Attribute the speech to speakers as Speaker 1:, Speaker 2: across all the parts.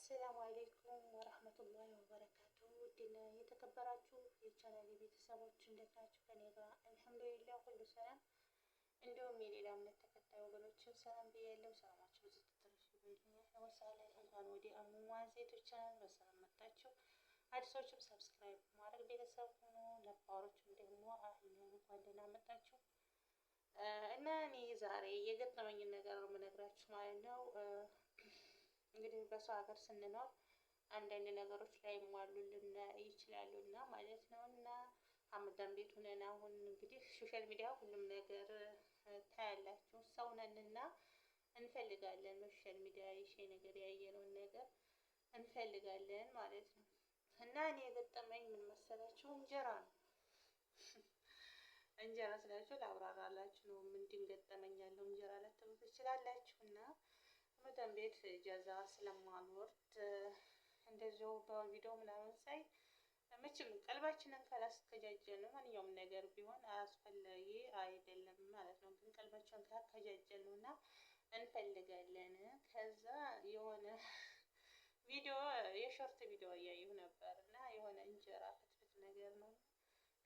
Speaker 1: አሰላሙ አሌይኩም ወረህመቱላሂ ወበረካቱ። ውድና የተከበራችሁ የቻናሌ ቤተሰቦች እንዴት ናችሁ? ከኔ ጋር አልሐምዱሊላህ ሁሉ ሰላም። እንዲሁም የሌላ እምነት ተከታይ ወገኖችን ሰላም ብያለሁ። ሰላማችሁ ብዙ ትርፍ ይበልኛል። ለምሳሌ እንኳን ወደ አህሙማን ሴቶች ቻናል በሰላም መጣችሁ። አዲሶችም ሰብስክራይብ ማድረግ ቤተሰብ ሆኖ፣ ነባሮችም ደግሞ አህለን እንኳን ደህና መጣችሁ። እና እኔ ዛሬ የገጠመኝን ነገር ነው የምነግራችሁ ማለት ነው። እንግዲህ በሰው ሀገር ስንኖር አንዳንድ ነገሮች ላይ ሟሉልን ይችላሉ እና ማለት ነው። እና አመዳም ቤት ሆነን አሁን እንግዲህ ሶሻል ሚዲያ ሁሉም ነገር ታያላችሁ። ሰው ነን እና እንፈልጋለን በሶሻል ሚዲያ የሻይ ነገር ያየነውን ነገር እንፈልጋለን ማለት ነው። እና እኔ የገጠመኝ ምን መሰላችሁ? እንጀራ ነው። እንጀራ ስላችሁ ላብራራላችሁ ነው። ምንድን ገጠመኝ ያለው እንጀራ ልትሉ ትችላላችሁ። እና በጣም ቤት ጀዛ ስለማልወርድ እንደዚሁ በቪዲዮ ምናምን ሳይ መቼም ቀልባችንን ካላስከጃጀን ማንኛውም ነገር ቢሆን አስፈላጊ አይደለም ማለት ነው። ግን ቀልባችንን ካከጃጀን ነው እና እንፈልጋለን። ከዛ የሆነ ቪዲዮ የሾርት ቪዲዮ እያየሁ ነበር እና የሆነ እንጀራ ፍትፍት ነገር ነው።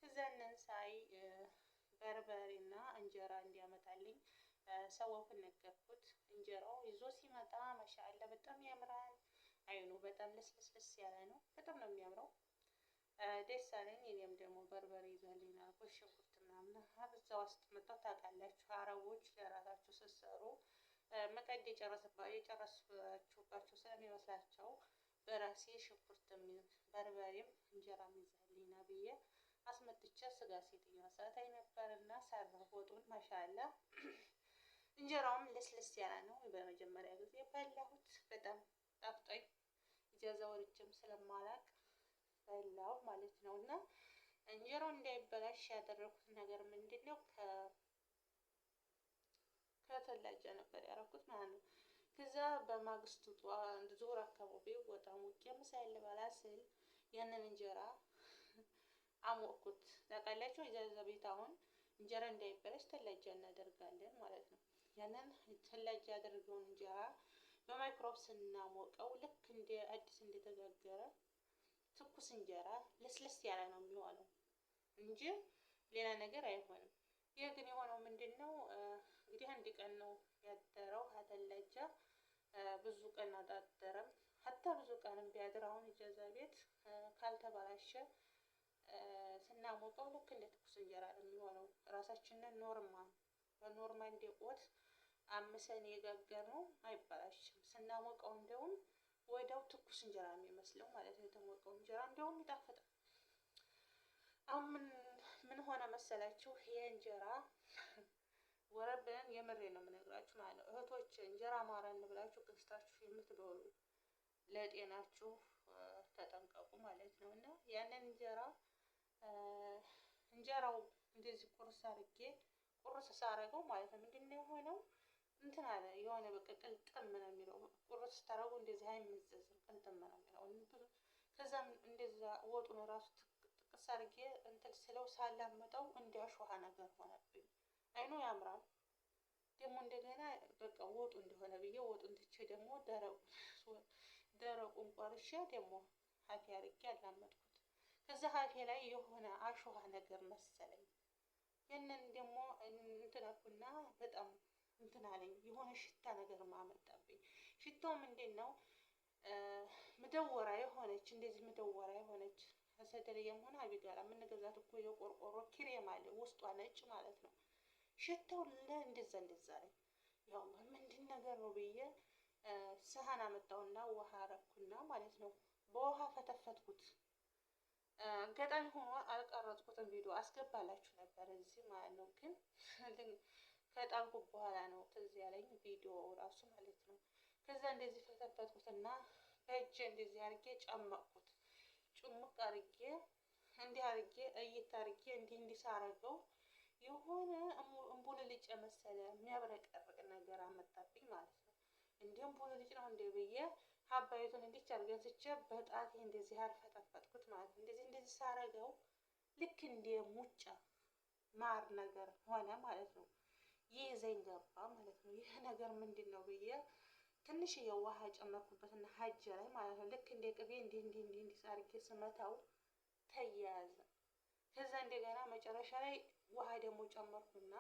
Speaker 1: ከዛንን ሳይ በርበሬና እንጀራ እንዲያመጣልኝ ሰዎችን ነገርኩት። እንጀራው ይዞ ሲመጣ ማሻአላ በጣም ያምራል። አይኑ በጣም ለስለስ ያለ ነው። በጣም ነው የሚያምረው። ደስ አለኝ። እኔም ደግሞ በርበሬ ይዘልኝ አልኩት። ሽንኩርት ምናምን አብዛው አስቀምጠው ታውቃላችሁ። አረቦች ለራሳችሁ ስትሰሩ መቀድ የጨረስባችሁ ስለሚመስላቸው በራሴ ሽንኩርትም በርበሬም እንጀራም ይዘልኝ ብዬ አስመጥቼ ስጋ ሴትዮ ሰራታይ ነበርና ሰራሁ ወጡን ማሻአላ። እንጀራውም ለስለስ ያለ ነው። በመጀመሪያ ጊዜ በላሁት። በጣም ጣፍጦኝ ኢጃዛ ወርጄም ስለማላቅ በላው ማለት ነው። እና እንጀራው እንዳይበላሽ ያደረኩት ነገር ምንድነው? ከተላጃ ነበር ያደረኩት ማለት ነው። ከዛ በማግስቱ ዙር አካባቢ ወጣ ሙቄ ምሳዬን ልበላ ስል ያንን እንጀራ አሞቅኩት። ታውቃላችሁ ኢጃዛ ቤት አሁን እንጀራ እንዳይበላሽ ተላጃ እናደርጋለን ማለት ነው። ያንን ተላጃ ያደረገውን እንጀራ በማይክሮብ ስናሞቀው ልክ እንደ አዲስ እንደተጋገረ ትኩስ እንጀራ ለስለስ ያለ ነው የሚሆነው እንጂ ሌላ ነገር አይሆንም። ይህ ግን የሆነው ምንድነው? እንግዲህ አንድ ቀን ነው ያደረው ከተላጃ። ብዙ ቀን አላደረም። ሀታ ብዙ ቀንም ቢያድር አሁን ኢጃዛ ቤት ካልተበላሸ ስናሞቀው ልክ እንደ ትኩስ እንጀራ ነው የሚሆነው። ራሳችንን በኖርማል እንደቆት አምሰን የጋገርነው አይበላሽም። ስናሞቀው እንደውም ወዲያው ትኩስ እንጀራ ነው የሚመስለው ማለት ነው። የተሞቀው እንጀራ እንደውም ይጣፍጣል። አሁን ምን ሆነ መሰላችሁ? ይሄ እንጀራ ወረብን የምሬ ነው የምነግራችሁ ማለት ነው። እህቶች እንጀራ ማረን ብላችሁ ገዝታችሁ የምትበሉ ለጤናችሁ ተጠንቀቁ ማለት ነው። እና ያንን እንጀራው እንደዚህ ቁርስ ሳረገው ማለት ነው ምንድነው የሆነው? እንትን አለ የሆነ በቃ ቅልጥም ነው የሚለው። ቁርስ ስታረጉ እንደዚህ አይመዘዝም፣ ቅልጥም ነው የሚለው። ከዛም እንደዛ ወጡን ራሱ ጥቅስ አድርጌ እንትን ስለው ሳላመጠው እንዲያሾሃ ነገር ሆነብኝ። አይኑ ያምራል ደግሞ እንደገና በቃ ወጡ እንደሆነ ብዬ ወጡን ትቼ ደግሞ ደረቁን ቆርሼ ደግሞ ሀፊ አድርጌ አላመጥኩት። ከዛ ሀፊ ላይ የሆነ አሾሃ ነገር መሰለኝ። ያንን ደግሞ እንትናኩና በጣም እንትን አለኝ። የሆነ ሽታ ነገር ማመጣብኝ። ሽታው ምንድን ነው? ምደወራ የሆነች እንደዚህ ምደወራ የሆነች ሰደርየም ሆነ አቢጋራ የምንገዛት እኮ የቆርቆሮ ክሬም አለ ውስጧ ነጭ ማለት ነው። ሽታው እንደዛ አለኝ። ያው ምንድን ነገር ነው ብዬ ሰሃን አመጣውና ውሃ አረኩና ማለት ነው በውሃ ፈተፈትኩት። አጋጣሚ ሆኖ አልቀረጽኩትም። ቪዲዮ አስገባላችሁ ነበር እዚህ ማለት ነው። ግን ከጣልኩት በኋላ ነው ትዝ ያለኝ ቪዲዮ ራሱ ማለት ነው። ከዛ እንደዚህ ፈተፈትኩትና በእጄ እንደዚህ አድርጌ ጨመቅኩት። ጭሙቅ አድርጌ እንዲህ አድርጌ እይት አድርጌ እንዲህ ሳረገው የሆነ እምቡልልጭ የመሰለ የሚያብረቀርቅ ነገር አመጣብኝ ማለት ነው። እንዲህ እምቡልልጭ ነው እንደ ብዬ ሀባይቱን እንዲች አርገዝቼ በጣቴ እንደዚህ አልፈጠፈጥኩት ማለት ነው። እንደዚህ ሳረገው ልክ እንደ ሙጫ ማር ነገር ሆነ ማለት ነው። ይዘኝ ገባ ማለት ነው። ይህ ነገር ምንድን ነው ብዬ ትንሽዬ ውሃ ጨመርኩበትና ሀጀ ላይ ማለት ነው። ልክ እንደ ቅቤ እንዲህ አድርጌ ስመታው ተያያዘ። ከዛ እንደገና መጨረሻ ላይ ውሃ ደግሞ ጨመርኩና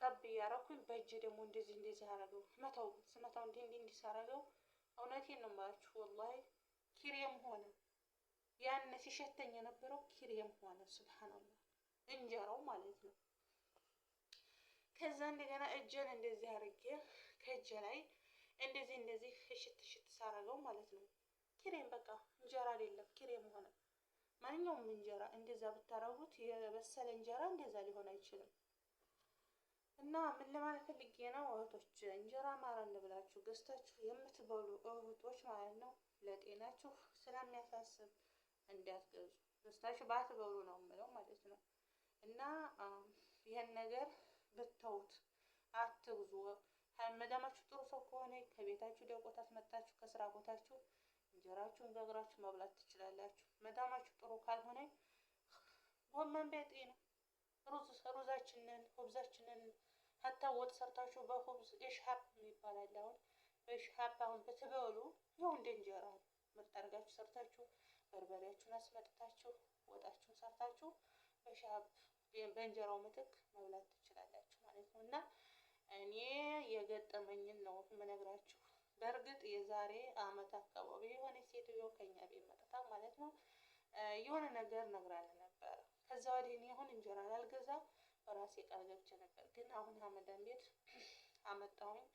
Speaker 1: ጠብ እያረኩኝ በእጅ ደግሞ እንደዚህ አረገው። ስመታው እንዲህ ሳረገው እውነቴን ነው የምላችሁ ወላሂ ኪሬም ሆነ። ያን ሲሸተኝ የነበረው ኪሬም ሆነ። ሱብሃንአላህ እንጀራው ማለት ነው። ከዛ እንደገና እጄን እንደዚህ አድርጌ ከእጄ ላይ እንደዚህ እሽት ሳረገው ማለት ነው ኪሬም በቃ እንጀራ አይደለም ኪሬም ሆነ። ማንኛውም እንጀራ እንደዛ ብታረጉት የበሰለ እንጀራ እንደዛ ሊሆን አይችልም። እና ምን ለማለት ፈልጌ ነው እህቶች፣ እንጀራ ማረን ብላችሁ ገዝታችሁ የምትበሉ እህቶች ማለት ነው ለጤናችሁ ስለሚያሳስብ እንዳትገዙ፣ ገዝታችሁ ባትበሉ ነው የምለው ማለት ነው። እና ይሄን ነገር ብተውት አትግዙ። መዳማችሁ ጥሩ ሰው ከሆነ ከቤታችሁ ደቆት አስመጣችሁ ከስራ ቦታችሁ እንጀራችሁን ጋግራችሁ መብላት ትችላላችሁ። መዳማችሁ ጥሩ ካልሆነ ጎመን ቤጤ ነው ሩዛችንን ሁብዛችንን ሀታ ወጥ ሰርታችሁ በሁብዝ ኢሽሀብ ይባላል። አሁን በኢሽሀብ አሁን ብትበሉ ያው እንደ እንጀራ ምርጥ አድርጋችሁ ሰርታችሁ በርበሬያችሁን አስመጥታችሁ ወጣችሁን ሰርታችሁ በኢሽሀብ በእንጀራው ምትክ መብላት ትችላላችሁ ማለት ነው። እና እኔ የገጠመኝን ነው የምነግራችሁ። በእርግጥ የዛሬ አመት አካባቢ የሆነ ሴትዮ ከኛ ቤት መጥታ ማለት ነው የሆነ ነገር ነግራን ነበር። ከዛ ወዲህ እኔ አሁን እንጀራ ላልገዛ በራሴ ቃል ገብቼ ነበር። ግን አሁን ሀመዳን ቤት አመጣሁኝ።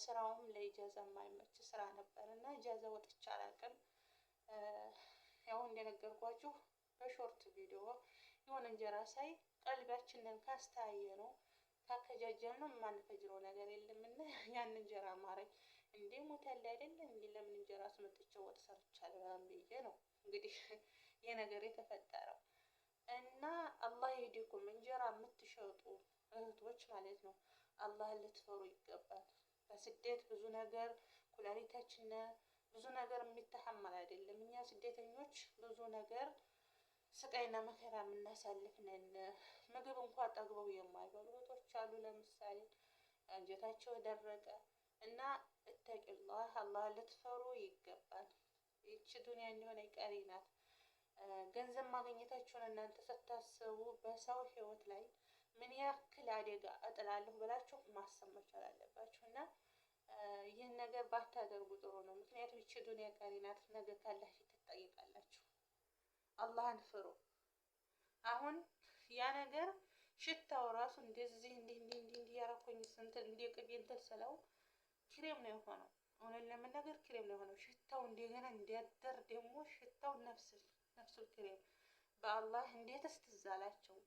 Speaker 1: ስራውም ለኢጃዛ የማይመች ስራ ነበር እና ኢጃዛ ወጥቼ አላውቅም። ያው እንደነገርኳችሁ በሾርት ቪዲዮ የሆነ እንጀራ ሳይ ቀልባችንን ካስተያየ ነው ካከጃጀል ነው የማንፈጅረው ነገር የለምና ያን እንጀራ ማረኝ እንዴ ሞታል አይደል እንዴ ለምን እንጀራ አስመጥቼ ወጥ ሰርቻለሁ ብዬ ነው እንግዲህ የነገር የተፈጠረው። እና አላህ ይህዲኩም እንጀራ የምትሸጡ እህቶች ማለት ነው አላህ ልትፈሩ ይገባል። በስደት ብዙ ነገር ኩላሊታችን ብዙ ነገር የሚተሐመል አይደለም። እኛ ስደተኞች ብዙ ነገር ስቃይና መከራ የምናሳልፍ ነን። ምግብ እንኳን ጠግበው የማይበሉ እህቶች አሉ። ለምሳሌ አንጀታቸው ደረቀ እና እተቂላህ አላህ ልትፈሩ ይገባል። ይቺ ዱንያ እንደሆነ ቀሪ ናት። ገንዘብ ማግኘታችሁን እናንተ ስታስቡ በሰው ህይወት ላይ ምን ያክል አደጋ እጥላለሁ ብላችሁ ማሰብ መቻል አለባችሁ። እና ይህን ነገር ባታደርጉ ጥሩ ነው። ምክንያቱም ይቺ ዱንያ ቀሪ ናት። ነገ ካላህ ፊት ትጠይቃላችሁ። አላህን ፍሩ። አሁን ያ ነገር ሽታው ራሱ እንደዚህ እንዲህ ያረኩኝ ስንት እንደ ቅቤ እንትን ስለው ክሬም ነው የሆነው። እውነት ለመናገር ክሬም ነው የሆነው። ሽታው እንደገና እንዲያደር ደግሞ ሽታው ነፍሱል ክሬም በአላህ እንዴትስ ትዝ አላቸው።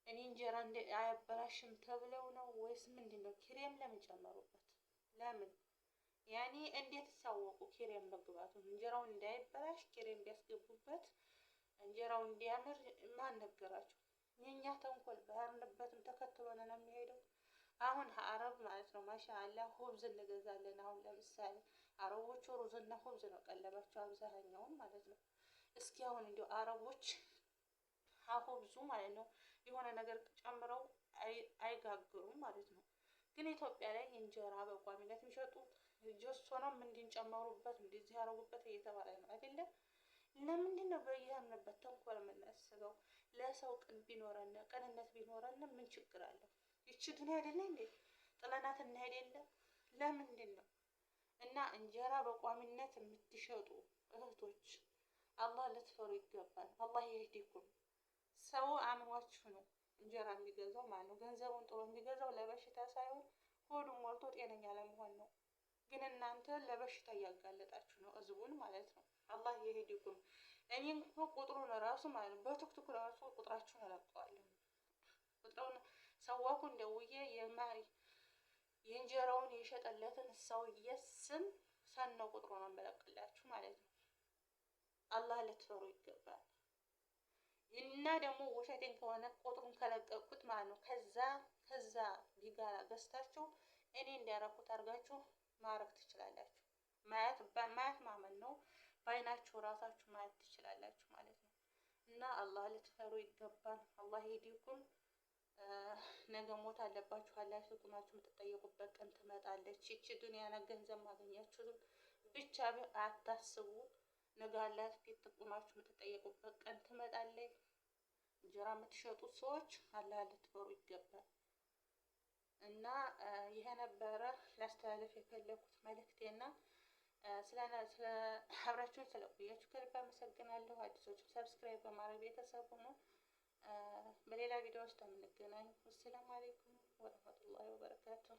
Speaker 1: እኔ እንጀራ አያበላሽም ተብለው ነው ወይስ ምንድን ነው? ክሬም ለምን ጨመሩበት? ለምን ያኔ እንዴት ሳወቁ ክሬም መግባቱ? እንጀራው እንዳይበላሽ ክሬም ቢያስገቡበት እንጀራው እንዲያምር ማን ነገራቸው? የኛ ተንኮል ባርንበትም ተከትሎን ነው የሚሄደው። አሁን አረብ ማለት ነው ማሻአላ ሁብዝ እንገዛለን። አሁን ለምሳሌ አረቦቹ ሩዝና ሁብዝ ነው ቀለባቸው አብዛኛውን ማለት ነው። እስኪ አሁን እንዲሁ አረቦች ሁብዙ ማለት ነው የሆነ ነገር ጨምረው አይጋግሩም ማለት ነው። ግን ኢትዮጵያ ላይ እንጀራ በቋሚነት የሚሸጡ ጆሶ ነው እንድንጨምሩበት እንደዚህ ያረጉበት እየተባለ ነው አይደለም። ለምንድን ነው በያንበት ተንኮል የምናስበው? ለሰው ቅን ቢኖረን ቅንነት ቢኖረን ምን ችግር አለው? ይቺ ዱንያ አይደለ እንዴ ጥለናት እንሄድ የለ? ለምንድን ነው? እና እንጀራ በቋሚነት የምትሸጡ እህቶች አላህ ልትፈሩ ይገባል። አላህ ይህዲኩም። ሰው አምኗችሁ ነው እንጀራ የሚገዛው ማለት ነው። ገንዘቡን ጥሎ የሚገዛው ለበሽታ ሳይሆን ሆዱን ሞልቶ ጤነኛ ለመሆን ነው። ግን እናንተ ለበሽታ እያጋለጣችሁ ነው ህዝቡን ማለት ነው። አላህ ይህዲኩም። እኔ እንኳን ቁጥሩን ራሱ ማለት ነው በቲክቶክ ራሱ ቁጥራችሁን እለቀዋለሁ። ቁጥሩን ሰዋኩን ደውዬ የእንጀራውን የሸጠለትን ሰውዬ ስም ሰነው ቁጥሩን እንበለቅላችሁ ማለት ነው። አላህ ልትፈሩ ይገባል። እና ደግሞ ውሸቴን ከሆነ ቁጥሩን ከለቀቁት ማለት ነው ከዛ ቢጋራ ገዝታችሁ እኔ እንዲያረኩት አድርጋችሁ ማረግ ትችላላችሁ። ማየት ማመን ነው። በአይናችሁ ራሳችሁ ማየት ትችላላችሁ ማለት ነው። እና አላህ ልትፈሩ ይገባል። አላህ ይህዲኩም። ነገ ሞት አለባችሁ አላችሁ ቁማችሁ የምትጠየቁበት ቀን ትመጣለች። ይቺ ዱንያና ገንዘብ ማግኛችሁ ብቻ አታስቡ። ነገ አላት ፊት ቁማችሁ የምትጠየቁበት ቀን ትመጣለች። እንጀራ የምትሸጡት ሰዎች አላህ ልትፈሩ ይገባል። እና ይሄ ነበረ ላስተላለፍ የፈለኩት መልእክቴና ስለ አብራችሁን ስለቆያችሁ ከልብ አመሰግናለሁ። አዲሶቹ ሰብስክራይብ በማድረግ ቤተሰብ ሁኑ። በሌላ ቪዲዮ ውስጥ የምንገናኝ። ወሰላሙ አለይኩም ወረህመቱላሂ ወበረካቱሁ።